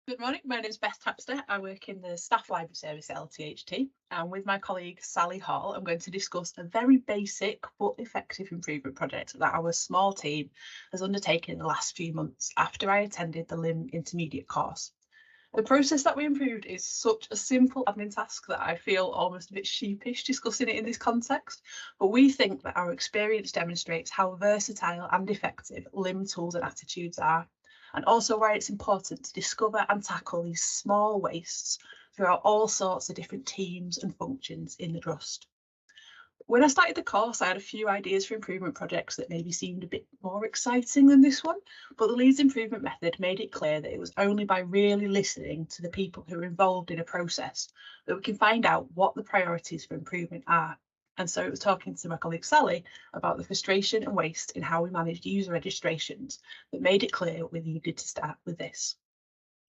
Good morning, my name is Beth Tapster. I work in the Staff Library Service at LTHT, and with my colleague Sally Hall, I'm going to discuss a very basic but effective improvement project that our small team has undertaken in the last few months after I attended the LIM intermediate course. The process that we improved is such a simple admin task that I feel almost a bit sheepish discussing it in this context, but we think that our experience demonstrates how versatile and effective LIM tools and attitudes are, and also why it's important to discover and tackle these small wastes throughout all sorts of different teams and functions in the trust. When I started the course, I had a few ideas for improvement projects that maybe seemed a bit more exciting than this one, but the Leeds improvement method made it clear that it was only by really listening to the people who are involved in a process that we can find out what the priorities for improvement are. And so it was talking to my colleague Sally about the frustration and waste in how we managed user registrations that made it clear we needed to start with this.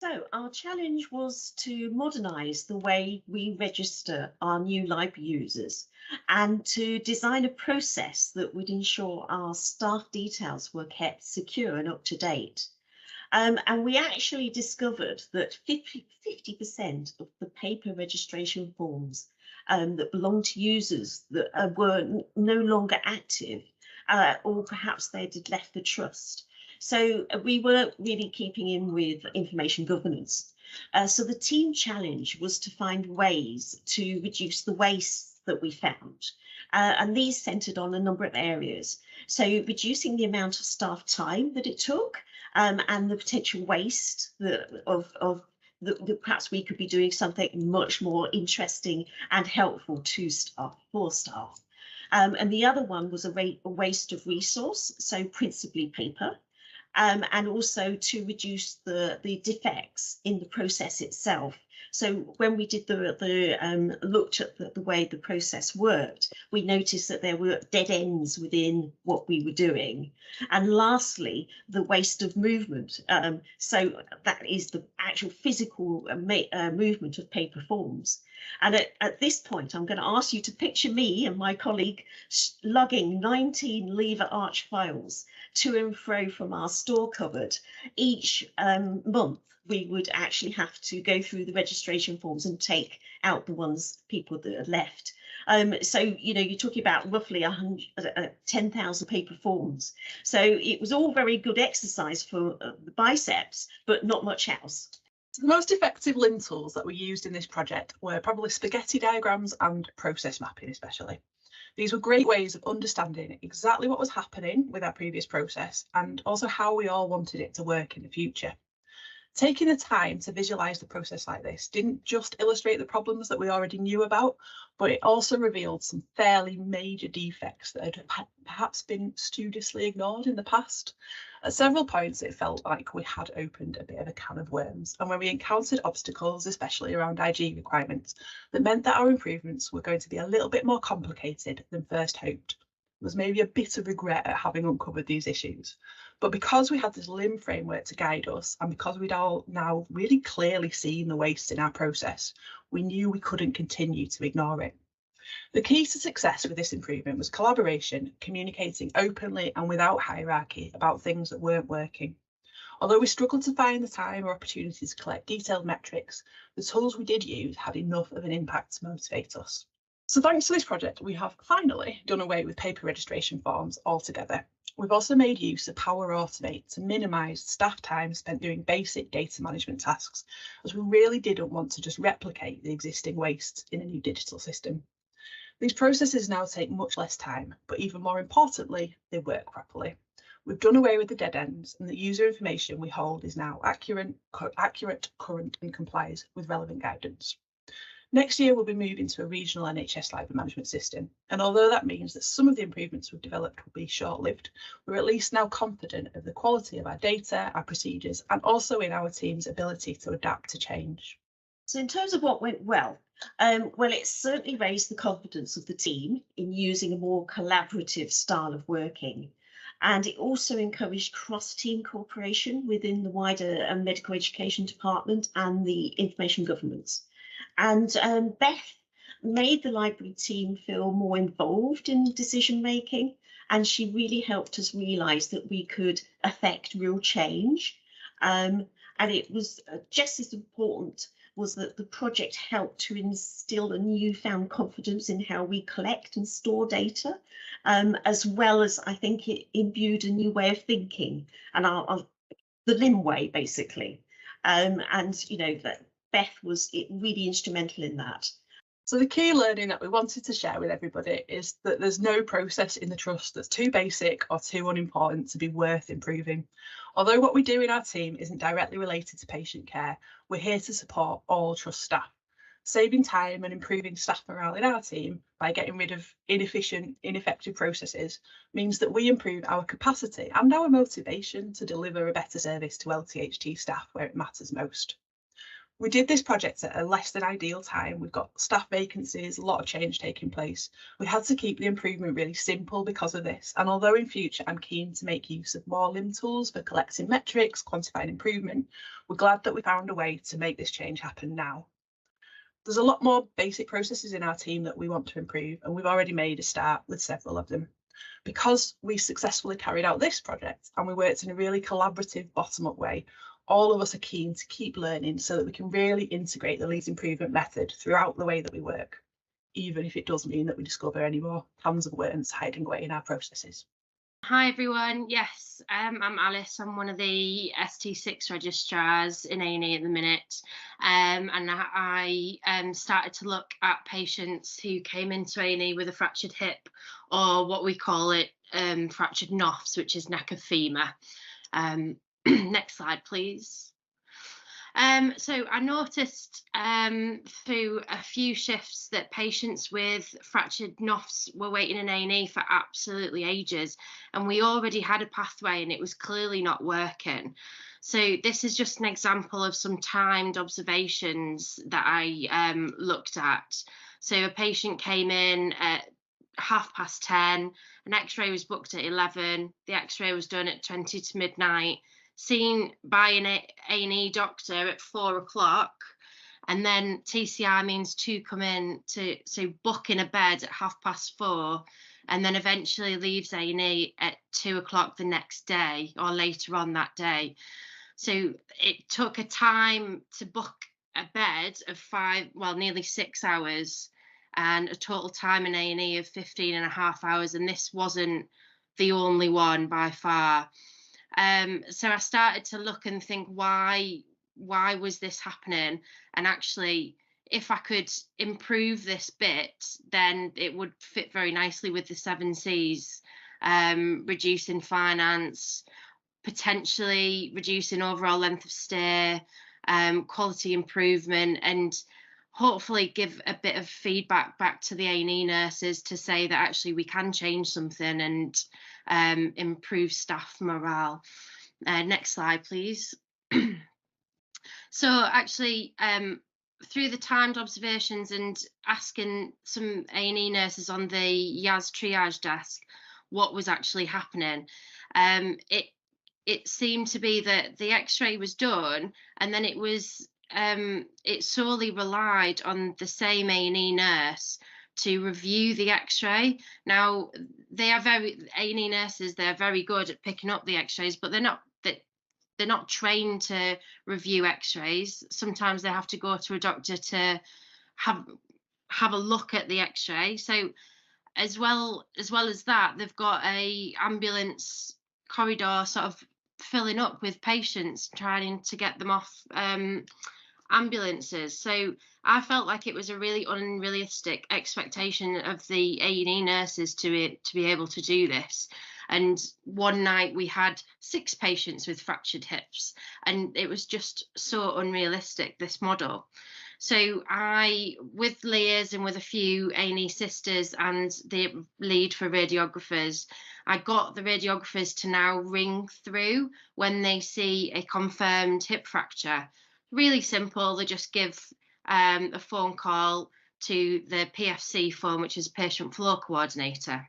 So our challenge was to modernise the way we register our new library users and to design a process that would ensure our staff details were kept secure and up to date. And we actually discovered that 50% of the paper registration forms that belong to users that were no longer active, or perhaps they had left the trust. So we weren't really keeping in with information governance. So the team challenge was to find ways to reduce the waste that we found. And these centred on a number of areas. So reducing the amount of staff time that it took, and the potential waste that perhaps we could be doing something much more interesting and helpful to staff, for staff. And the other one was a waste of resource, so principally paper. And also to reduce the defects in the process itself. So when we did looked at the way the process worked, we noticed that there were dead ends within what we were doing. And lastly, the waste of movement. So that is the actual physical movement of paper forms. And at this point, I'm going to ask you to picture me and my colleague lugging 19 lever arch files to and fro from our store cupboard. Each month, we would actually have to go through the registration forms and take out the ones people that had left. So, you're talking about roughly 10,000 paper forms. So it was all very good exercise for the biceps, but not much else. The most effective LIM tools that were used in this project were probably spaghetti diagrams and process mapping especially. These were great ways of understanding exactly what was happening with our previous process and also how we all wanted it to work in the future. Taking the time to visualise the process like this didn't just illustrate the problems that we already knew about, but it also revealed some fairly major defects that had perhaps been studiously ignored in the past. At several points, it felt like we had opened a bit of a can of worms, and when we encountered obstacles, especially around IG requirements, that meant that our improvements were going to be a little bit more complicated than first hoped. There was maybe a bit of regret at having uncovered these issues. But because we had this LIM framework to guide us, and because we'd all now really clearly seen the waste in our process, we knew we couldn't continue to ignore it. The key to success with this improvement was collaboration, communicating openly and without hierarchy about things that weren't working. Although we struggled to find the time or opportunity to collect detailed metrics, the tools we did use had enough of an impact to motivate us. So thanks to this project, we have finally done away with paper registration forms altogether. We've also made use of Power Automate to minimise staff time spent doing basic data management tasks, as we really didn't want to just replicate the existing waste in a new digital system. These processes now take much less time, but even more importantly, they work properly. We've done away with the dead ends, and the user information we hold is now accurate, current, and complies with relevant guidance. Next year, we'll be moving to a regional NHS library management system, and although that means that some of the improvements we've developed will be short-lived, we're at least now confident of the quality of our data, our procedures, and also in our team's ability to adapt to change. So in terms of what went well, it certainly raised the confidence of the team in using a more collaborative style of working. And it also encouraged cross-team cooperation within the wider medical education department and the information governance. And Beth made the library team feel more involved in decision making, and she really helped us realise that we could affect real change. And it was just as important was that the project helped to instill a newfound confidence in how we collect and store data, as well as I think it imbued a new way of thinking, and the LIM way basically. And you know that Beth was really instrumental in that. So the key learning that we wanted to share with everybody is that there's no process in the trust that's too basic or too unimportant to be worth improving. Although what we do in our team isn't directly related to patient care, we're here to support all trust staff. Saving time and improving staff morale in our team by getting rid of inefficient, ineffective processes means that we improve our capacity and our motivation to deliver a better service to LTHT staff where it matters most. We did this project at a less than ideal time. We've got staff vacancies, a lot of change taking place. We had to keep the improvement really simple because of this. And although in future I'm keen to make use of more LIM tools for collecting metrics, quantifying improvement, we're glad that we found a way to make this change happen now. There's a lot more basic processes in our team that we want to improve, and we've already made a start with several of them. Because we successfully carried out this project and we worked in a really collaborative bottom-up way, all of us are keen to keep learning so that we can really integrate the lead improvement method throughout the way that we work, even if it does mean that we discover any more tons of worms hiding away in our processes. Hi everyone, yes, I'm Alice. I'm one of the ST6 registrars in A&E at the minute, and I started to look at patients who came into A&E with a fractured hip, or what we call it, fractured NOFs, which is neck of femur. Next slide, please. So I noticed through a few shifts that patients with fractured NOFs were waiting in A&E for absolutely ages, and we already had a pathway and it was clearly not working. So this is just an example of some timed observations that I looked at. So a patient came in at 10:30, an x-ray was booked at 11, the x-ray was done at 20 to midnight, seen by an A&E doctor at 4 o'clock, and then TCI means to come in to book in a bed at 4:30, and then eventually leaves A&E at 2 o'clock the next day or later on that day. So it took a time to book a bed of nearly 6 hours, and a total time in A&E of 15.5 hours, and this wasn't the only one by far. So I started to look and think, why was this happening? And actually, if I could improve this bit, then it would fit very nicely with the 7 C's, reducing finance, potentially reducing overall length of stay, quality improvement, and hopefully give a bit of feedback back to the A&E nurses to say that actually we can change something and improve staff morale. Next slide, please. So actually, through the timed observations and asking some A&E nurses on the YAS triage desk what was actually happening, it seemed to be that the x-ray was done, and then it solely relied on the same A&E nurse to review the x-ray. Now, A&E nurses, they're very good at picking up the x-rays, but they're not trained to review x-rays. Sometimes they have to go to a doctor to have a look at the x-ray. So as well as that, they've got a ambulance corridor sort of filling up with patients, trying to get them off ambulances. So I felt like it was a really unrealistic expectation of the A&E nurses to be able to do this. And one night we had 6 patients with fractured hips, and it was just so unrealistic, this model. So I, with liaison with a few A&E sisters and the lead for radiographers, I got the radiographers to now ring through when they see a confirmed hip fracture. Really simple. They just give a phone call to the PFC phone, which is patient flow coordinator.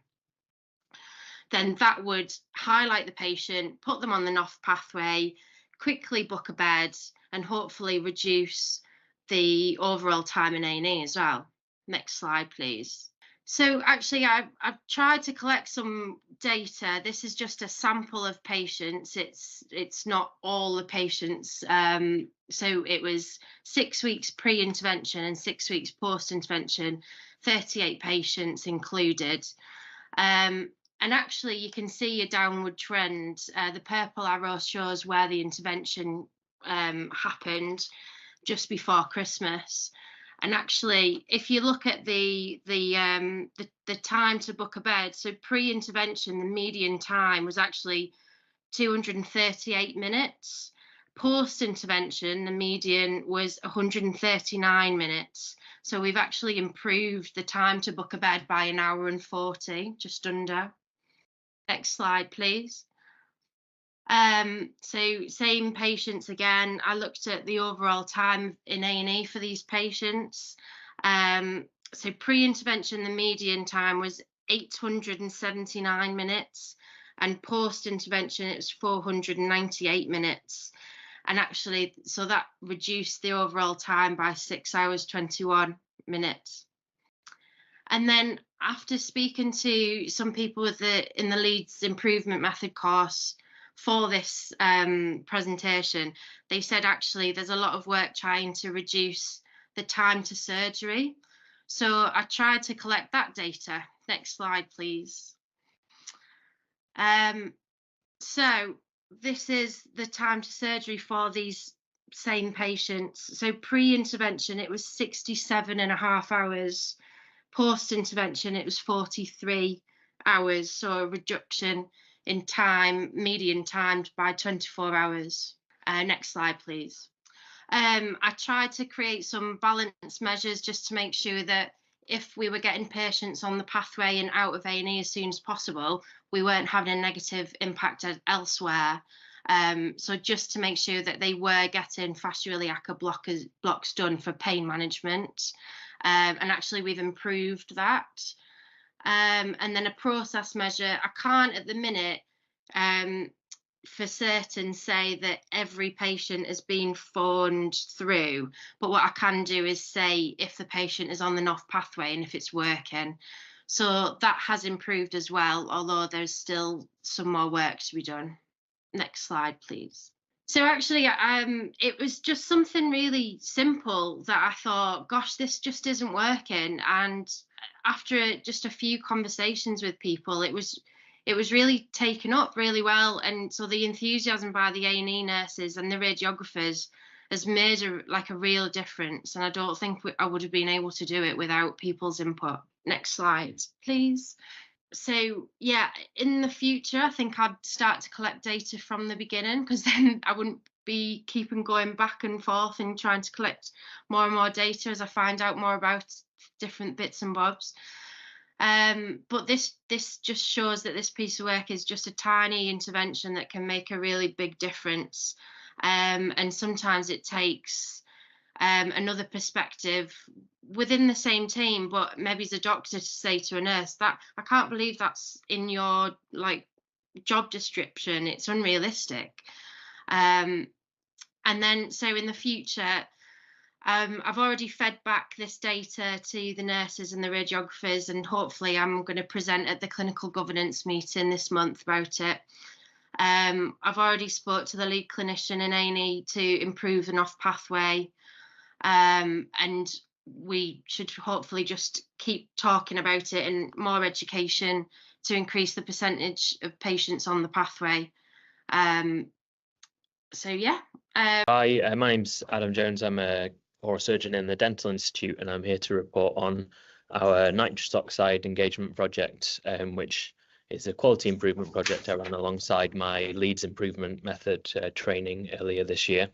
Then that would highlight the patient, put them on the NOF pathway, quickly book a bed, and hopefully reduce the overall time in A&E as well. Next slide, please. So actually, I've tried to collect some data. This is just a sample of patients. It's not all the patients. So it was 6 weeks pre-intervention and 6 weeks post-intervention, 38 patients included. And actually, you can see a downward trend. The purple arrow shows where the intervention happened just before Christmas. And actually, if you look at the time to book a bed, so pre-intervention, the median time was actually 238 minutes. Post-intervention, the median was 139 minutes. So we've actually improved the time to book a bed by 1 hour and 40, just under. Next slide, please. So same patients again. I looked at the overall time in A&E for these patients. So pre-intervention, the median time was 879 minutes, and post-intervention it was 498 minutes. And actually, so that reduced the overall time by 6 hours 21 minutes. And then after speaking to some people in the Leeds Improvement Method course for this presentation, they said actually there's a lot of work trying to reduce the time to surgery. So I tried to collect that data. Next slide, please. So this is the time to surgery for these same patients. So pre-intervention, it was 67.5 hours. Post-intervention, it was 43 hours. So a reduction in time, median timed by 24 hours. Next slide, please. I tried to create some balance measures just to make sure that if we were getting patients on the pathway and out of A&E as soon as possible, we weren't having a negative impact elsewhere. So just to make sure that they were getting fascial-iliaca blocks done for pain management. And actually we've improved that. And then a process measure, I can't at the minute for certain say that every patient has been phoned through, but what I can do is say if the patient is on the NOF pathway and if it's working. So that has improved as well, although there's still some more work to be done. Next slide, please. So actually, it was just something really simple that I thought, gosh, this just isn't working. And after just a few conversations with people, it was really taken up really well. And so the enthusiasm by the A&E nurses and the radiographers has made a real difference. And I don't think I would have been able to do it without people's input. Next slide, please. So yeah, in the future, I think I'd start to collect data from the beginning, because then I wouldn't be keeping going back and forth and trying to collect more and more data as I find out more about different bits and bobs. But this just shows that this piece of work is just a tiny intervention that can make a really big difference. And sometimes it takes another perspective within the same team, but maybe as a doctor to say to a nurse that I can't believe that's in your job description, it's unrealistic. And then so in the future, I've already fed back this data to the nurses and the radiographers, and hopefully I'm going to present at the clinical governance meeting this month about it. I've already spoke to the lead clinician in A&E to improve the NOF pathway, and we should hopefully just keep talking about it and more education to increase the percentage of patients on the pathway. So yeah. Hi, my name's Adam Jones. I'm a oral surgeon in the Dental Institute, and I'm here to report on our nitrous oxide engagement project, which is a quality improvement project I ran alongside my Leeds Improvement Method training earlier this year.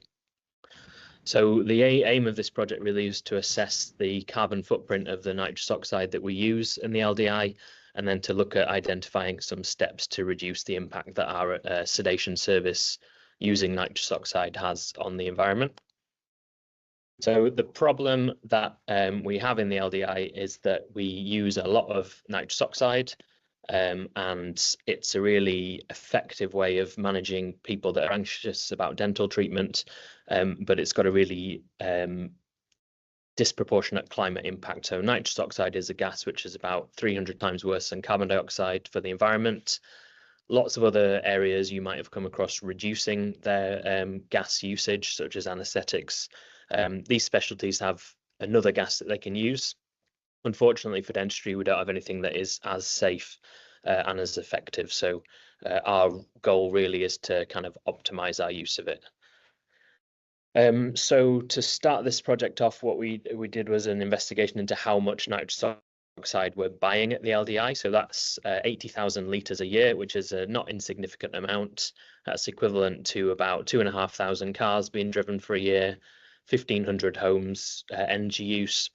So the aim of this project really is to assess the carbon footprint of the nitrous oxide that we use in the LDI, and then to look at identifying some steps to reduce the impact that our sedation service using nitrous oxide has on the environment. So the problem that we have in the LDI is that we use a lot of nitrous oxide, and it's a really effective way of managing people that are anxious about dental treatment, but it's got a really disproportionate climate impact. So nitrous oxide is a gas which is about 300 times worse than carbon dioxide for the environment. Lots of other areas you might have come across reducing their gas usage, such as anaesthetics. These specialties have another gas that they can use. Unfortunately for dentistry, we don't have anything that is as safe and as effective. So our goal really is to kind of optimize our use of it. So to start this project off, what we did was an investigation into how much nitrous oxide we're buying at the LDI. So that's 80,000 litres a year, which is a not insignificant amount. That's equivalent to about 2,500 cars being driven for a year, 1,500 homes, energy use.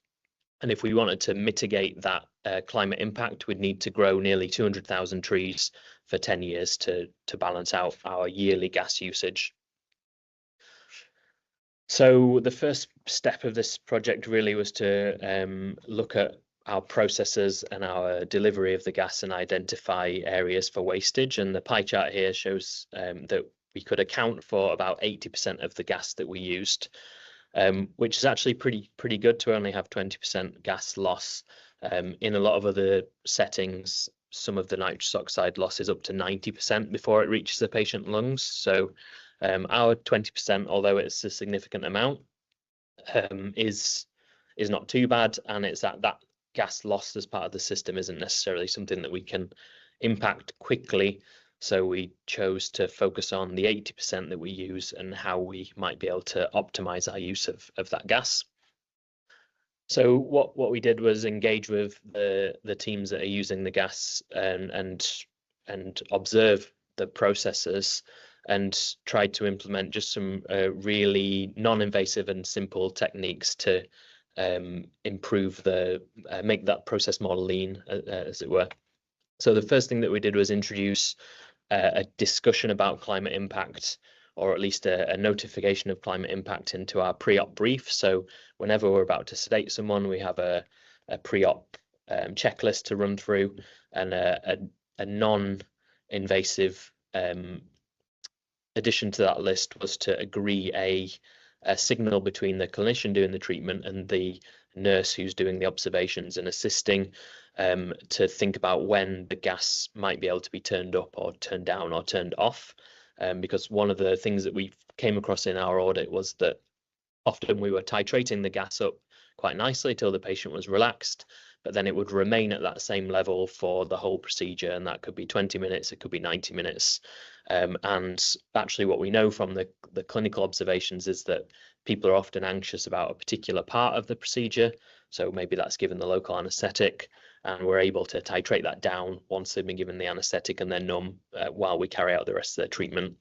And if we wanted to mitigate that climate impact, we'd need to grow nearly 200,000 trees for 10 years to balance out our yearly gas usage. So the first step of this project really was to look at our processes and our delivery of the gas and identify areas for wastage. And the pie chart here shows that we could account for about 80% of the gas that we used, which is actually pretty good to only have 20% gas loss. In a lot of other settings, some of the nitrous oxide loss is up to 90% before it reaches the patient lungs. So our 20%, although it's a significant amount, is not too bad, and it's that gas loss as part of the system isn't necessarily something that we can impact quickly. So we chose to focus on the 80% that we use and how we might be able to optimize our use of that gas. So what we did was engage with the teams that are using the gas and observe the processes and tried to implement just some really non-invasive and simple techniques to improve make that process more lean, as it were. So the first thing that we did was introduce a discussion about climate impact, or at least a notification of climate impact into our pre-op brief. So whenever we're about to sedate someone, we have a pre-op checklist to run through, and a non-invasive addition to that list was to agree a signal between the clinician doing the treatment and the nurse who's doing the observations and assisting to think about when the gas might be able to be turned up or turned down or turned off. Because one of the things that we came across in our audit was that often we were titrating the gas up quite nicely till the patient was relaxed, but then it would remain at that same level for the whole procedure, and that could be 20 minutes, it could be 90 minutes. And actually what we know from the clinical observations is that people are often anxious about a particular part of the procedure. So maybe that's given the local anaesthetic, and we're able to titrate that down once they've been given the anaesthetic and then numb while we carry out the rest of their treatment.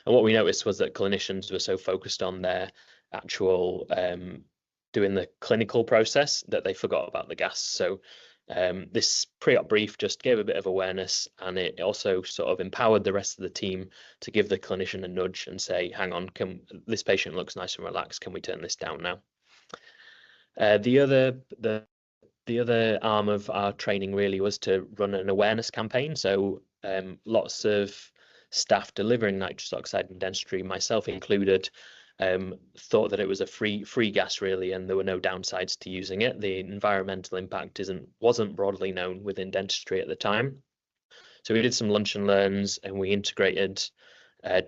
And what we noticed was that clinicians were so focused on their actual doing the clinical process that they forgot about the gas. So this pre-op brief just gave a bit of awareness, and it also sort of empowered the rest of the team to give the clinician a nudge and say, hang on, this patient looks nice and relaxed, can we turn this down now? The other arm of our training really was to run an awareness campaign. So lots of staff delivering nitrous oxide in dentistry, myself included, thought that it was a free gas really, and there were no downsides to using it. The environmental impact wasn't broadly known within dentistry at the time. So we did some lunch and learns, and we integrated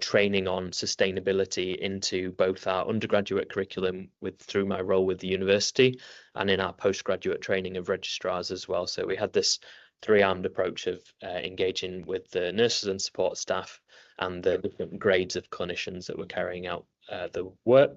training on sustainability into both our undergraduate curriculum through my role with the university and in our postgraduate training of registrars as well. So we had this three-armed approach of engaging with the nurses and support staff and the different grades of clinicians that were carrying out the work.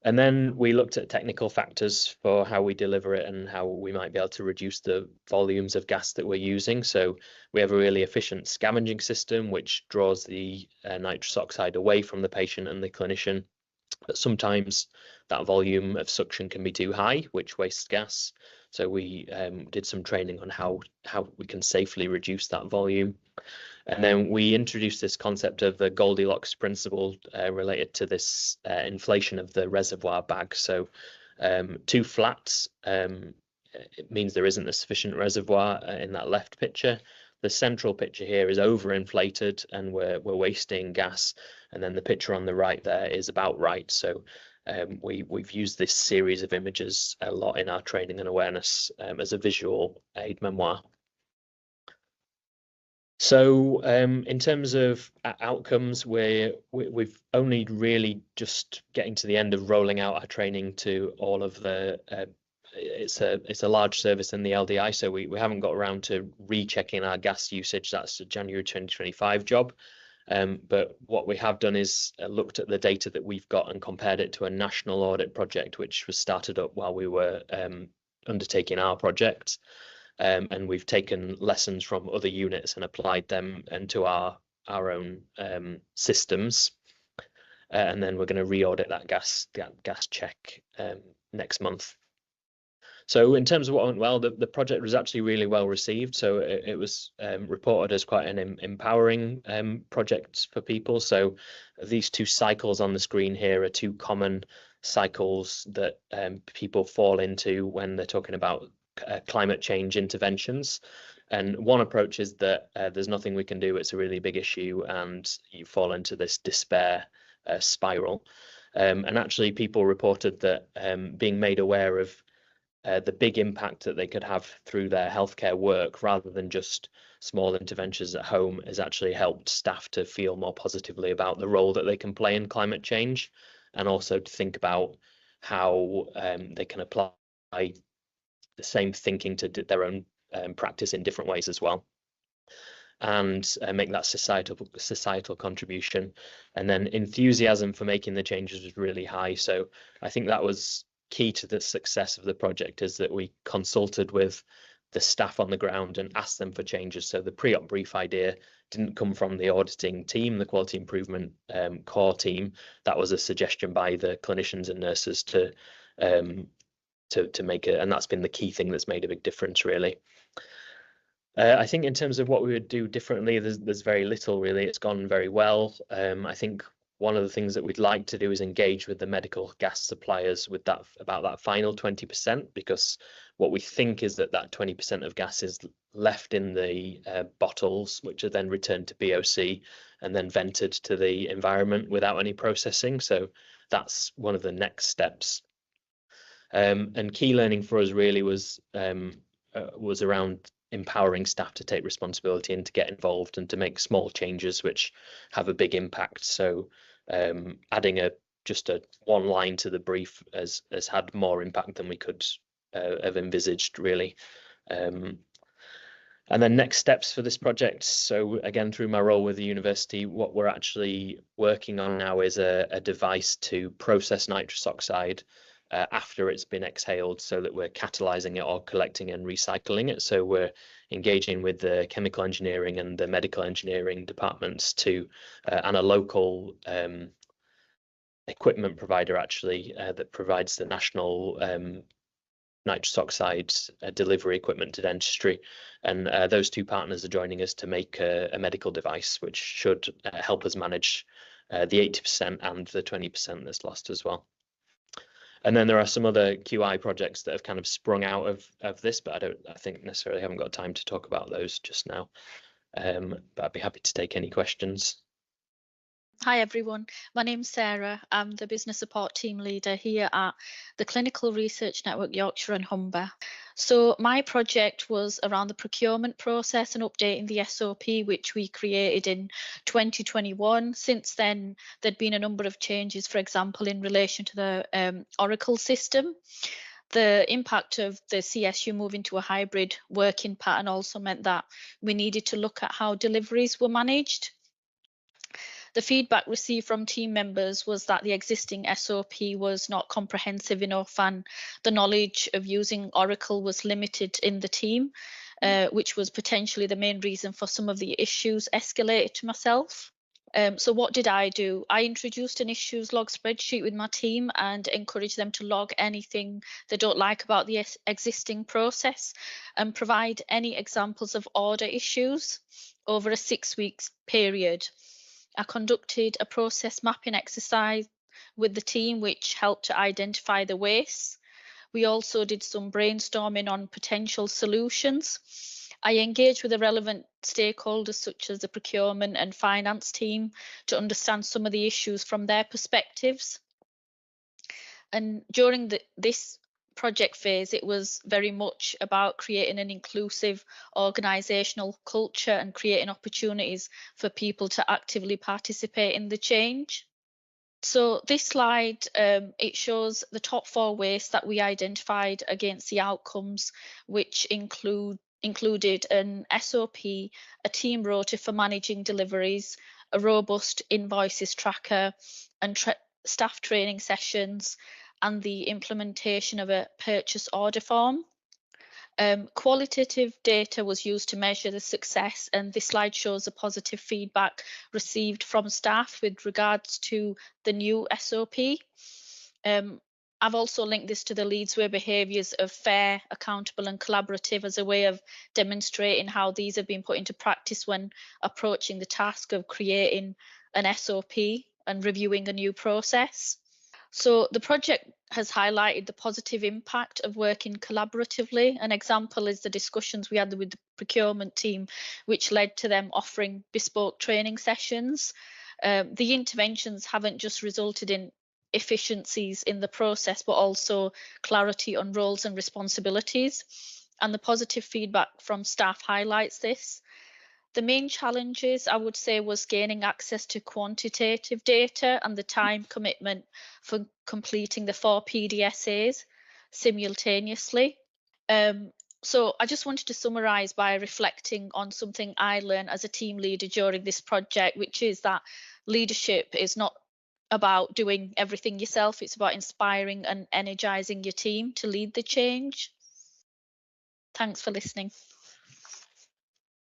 And then we looked at technical factors for how we deliver it and how we might be able to reduce the volumes of gas that we're using. So we have a really efficient scavenging system, which draws the nitrous oxide away from the patient and the clinician. But sometimes that volume of suction can be too high, which wastes gas. So we did some training on how we can safely reduce that volume. And then we introduced this concept of the Goldilocks principle related to this inflation of the reservoir bag. So too flat, it means there isn't a sufficient reservoir in that left picture. The central picture here is overinflated and we're wasting gas. And then the picture on the right there is about right. So we've used this series of images a lot in our training and awareness as a visual aid memoir. So in terms of outcomes, we've only really just getting to the end of rolling out our training to all of the it's a large service in the LDI, so we haven't got around to rechecking our gas usage. That's a January 2025 job. But what we have done is looked at the data that we've got and compared it to a national audit project, which was started up while we were undertaking our project. And we've taken lessons from other units and applied them into our own systems. And then we're going to re-audit that gas check next month. So in terms of what went well, the project was actually really well received. So it was reported as quite an empowering project for people. So these two cycles on the screen here are two common cycles that people fall into when they're talking about climate change interventions. And one approach is that there's nothing we can do, it's a really big issue, and you fall into this despair spiral. And actually people reported that being made aware of the big impact that they could have through their healthcare work rather than just small interventions at home has actually helped staff to feel more positively about the role that they can play in climate change, and also to think about how they can apply the same thinking to their own practice in different ways as well, and make that societal contribution. And then enthusiasm for making the changes was really high. So I think that was key to the success of the project, is that we consulted with the staff on the ground and asked them for changes. So the pre-op brief idea didn't come from the auditing team, the quality improvement core team. That was a suggestion by the clinicians and nurses to make it, and that's been the key thing that's made a big difference, really. I think in terms of what we would do differently, there's very little really. It's gone very well. I think one of the things that we'd like to do is engage with the medical gas suppliers with that, about that final 20%, because what we think is that 20% of gas is left in the bottles, which are then returned to BOC and then vented to the environment without any processing. So that's one of the next steps. And key learning for us really was around empowering staff to take responsibility and to get involved and to make small changes which have a big impact. So adding just one line to the brief has had more impact than we could have envisaged, really. And then next steps for this project. So again, through my role with the university, what we're actually working on now is a device to process nitrous oxide after it's been exhaled, so that we're catalyzing it or collecting and recycling it. So we're engaging with the chemical engineering and the medical engineering departments and a local equipment provider actually that provides the national nitrous oxide delivery equipment to dentistry. And those two partners are joining us to make a medical device which should help us manage the 80% and the 20% that's lost as well. And then there are some other QI projects that have kind of sprung out of this, but I think necessarily haven't got time to talk about those just now. But I'd be happy to take any questions. Hi everyone, my name's Sarah. I'm the business support team leader here at the Clinical Research Network Yorkshire and Humber. So my project was around the procurement process and updating the SOP, which we created in 2021. Since then, there'd been a number of changes, for example, in relation to the Oracle system. The impact of the CSU moving to a hybrid working pattern also meant that we needed to look at how deliveries were managed. The feedback received from team members was that the existing SOP was not comprehensive enough and the knowledge of using Oracle was limited in the team, which was potentially the main reason for some of the issues escalated to myself. So what did I do? I introduced an issues log spreadsheet with my team and encouraged them to log anything they don't like about the existing process and provide any examples of order issues over a 6 weeks period. I conducted a process mapping exercise with the team, which helped to identify the wastes. We also did some brainstorming on potential solutions. I engaged with the relevant stakeholders such as the procurement and finance team to understand some of the issues from their perspectives. And during this project phase, it was very much about creating an inclusive organisational culture and creating opportunities for people to actively participate in the change. So this slide, it shows the top 4 wastes that we identified against the outcomes, which included an SOP, a team rota for managing deliveries, a robust invoices tracker, and staff training sessions, and the implementation of a purchase order form. Qualitative data was used to measure the success, and this slide shows the positive feedback received from staff with regards to the new SOP. I've also linked this to the Leeds Way behaviours of fair, accountable and collaborative as a way of demonstrating how these have been put into practice when approaching the task of creating an SOP and reviewing a new process. So the project has highlighted the positive impact of working collaboratively. An example is the discussions we had with the procurement team, which led to them offering bespoke training sessions. The interventions haven't just resulted in efficiencies in the process, but also clarity on roles and responsibilities. And the positive feedback from staff highlights this. The main challenges, I would say, was gaining access to quantitative data and the time commitment for completing the 4 PDSAs simultaneously. So I just wanted to summarise by reflecting on something I learned as a team leader during this project, which is that leadership is not about doing everything yourself. It's about inspiring and energising your team to lead the change. Thanks for listening.